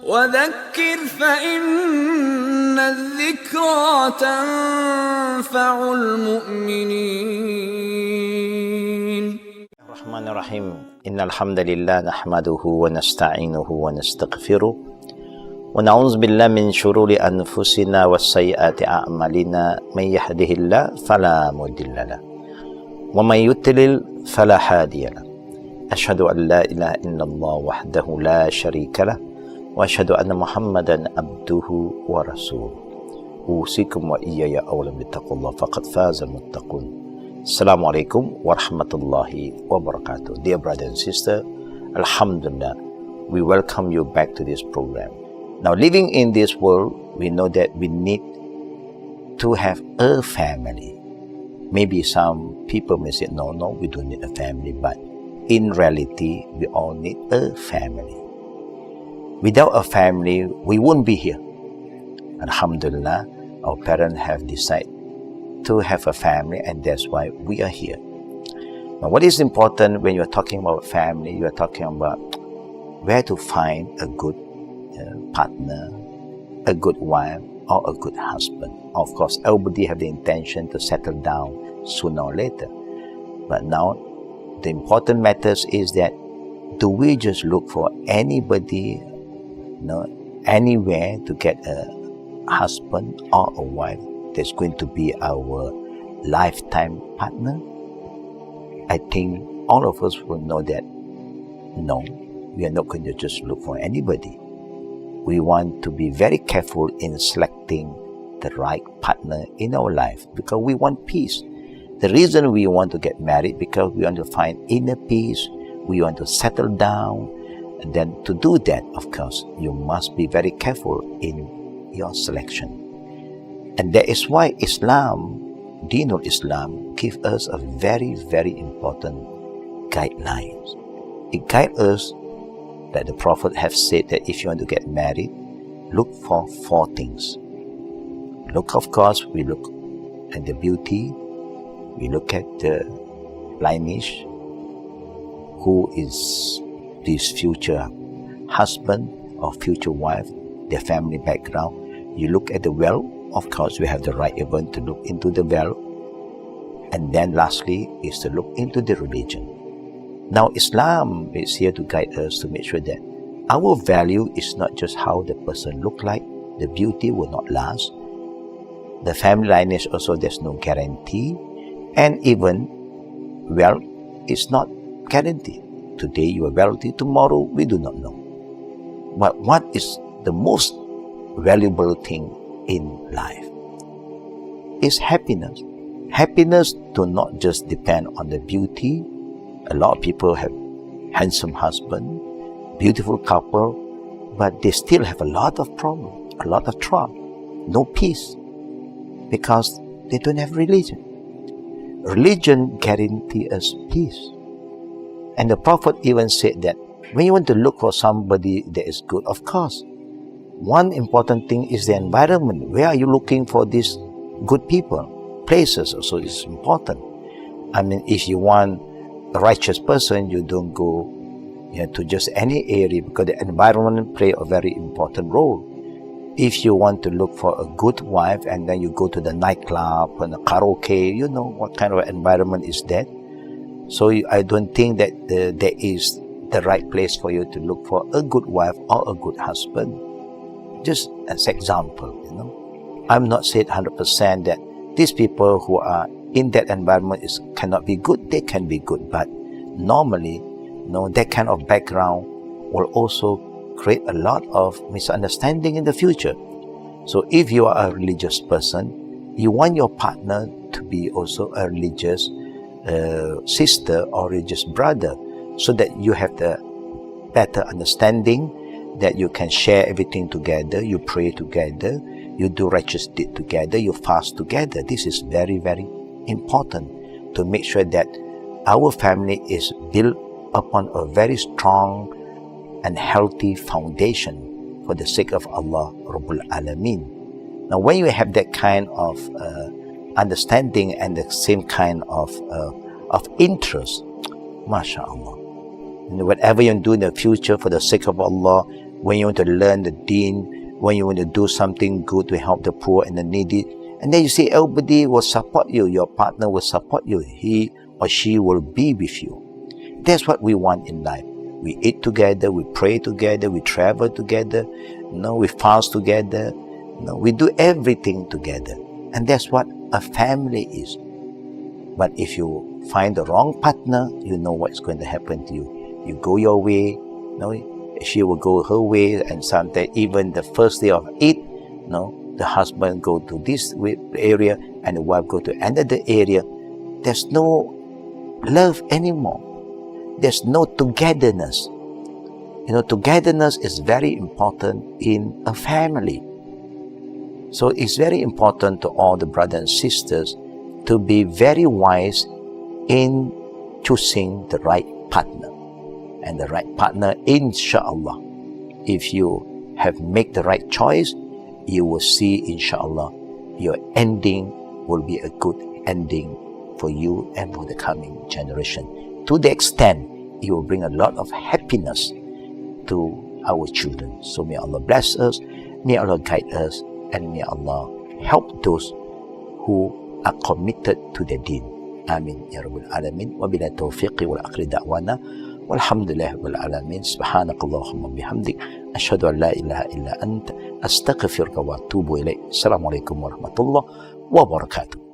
وذكر فإن الذكرى تنفع المؤمنين. الرحمن الرحيم. إن الحمد لله نحمده ونستعينه ونستغفره ونعوذ بالله من شرور أنفسنا وسيئات أعمالنا. من يهده الله فلا مضل له ومن يضلل فلا هادي له. أشهد أن لا إله إلا الله وحده لا شريك له وأشهد أن محمدا عبده ورسوله. أوصيكم وإياي أولا بتقوى الله فقد فاز المتقون. Assalamu alaikum warahmatullahi wabarakatuh. Dear brother and sister, Alhamdulillah, we welcome you back to this program. Now, living in this world, we know that we need to have a family. Maybe some people may say, no, we don't need a family, but in reality, we all need a family. Without a family, we won't be here. Alhamdulillah, our parents have decided to have a family, and that's why we are here. Now, what is important when you're talking about family, you're talking about where to find a good partner, a good wife, or a good husband. Of course, everybody have the intention to settle down sooner or later. But now, the important matters is that do we just look for anybody, anywhere to get a husband or a wife that's going to be our lifetime partner? I think all of us will know that no, we are not going to just look for anybody. We want to be very careful in selecting the right partner in our life because we want peace. The reason we want to get married because we want to find inner peace, we want to settle down, and then to do that, of course, you must be very careful in your selection. And that is why Islam, Dinul Islam, gives us a very, very important guidelines. It guides us that the Prophet have said that if you want to get married, look for 4 things. Look, of course, we look at the beauty, we look at the lineage, who is this future husband or future wife, their family background. You look at the wealth. Of course, we have the right even to look into the wealth. And then lastly is to look into the religion. Now, Islam is here to guide us to make sure that our value is not just how the person look like. The beauty will not last. The family lineage also, there's no guarantee. And even wealth is not guaranteed. Today you are wealthy, tomorrow we do not know. But what is the most valuable thing in life is happiness. Happiness do not just depend on the beauty. A lot of people have handsome husband, beautiful couple, but they still have a lot of problems, a lot of trouble, no peace, because they don't have religion. Religion guarantees us peace. And the Prophet even said that when you want to look for somebody that is good, of course, one important thing is the environment. Where are you looking for these good people? Places also is important. I mean, if you want a righteous person, you don't go to just any area because the environment play a very important role. If you want to look for a good wife and then you go to the nightclub and the karaoke, you know what kind of environment is that. So I don't think that there is the right place for you to look for a good wife or a good husband. Just as example, I'm not saying 100% that these people who are in that environment cannot be good. They can be good, but normally, that kind of background will also create a lot of misunderstanding in the future. So if you are a religious person, you want your partner to be also a religious sister or religious brother, so that you have the better understanding, that you can share everything together, you pray together, you do righteous deed together, you fast together. This is very, very important to make sure that our family is built upon a very strong and healthy foundation for the sake of Allah Rabbul Alameen. Now, when you have that kind of understanding and the same kind of MashaAllah, whatever you do in the future for the sake of Allah, when you want to learn the deen, when you want to do something good to help the poor and the needy, and then you see everybody will support you, your partner will support you, he or she will be with you. That's what we want in life. We eat together, we pray together, we travel together, we fast together, we do everything together. And that's what a family is. But if you find the wrong partner, you know what's going to happen to you. You go your way, she will go her way, and sometimes even the first day of it, the husband go to this area and the wife go to another area. There's no love anymore. There's no togetherness. Togetherness is very important in a family. So it's very important to all the brothers and sisters to be very wise in choosing the right partner. And the right partner, inshallah, if you have made the right choice, you will see, inshallah, your ending will be a good ending for you and for the coming generation. To the extent, it will bring a lot of happiness to our children. So may Allah bless us, may Allah guide us, and may Allah help those who are committed to the deen. Amin ya Rabbal Alamin. Wa bila tawfiqi wal akhir da'wana. Walhamdulillahi Rabbil Alamin. Subhanakallahumma bihamdik. Ashhadu an la ilaha illa anta. Astaghfiruka wa atubu ilaik. Assalamualaikum warahmatullahi wabarakatuh.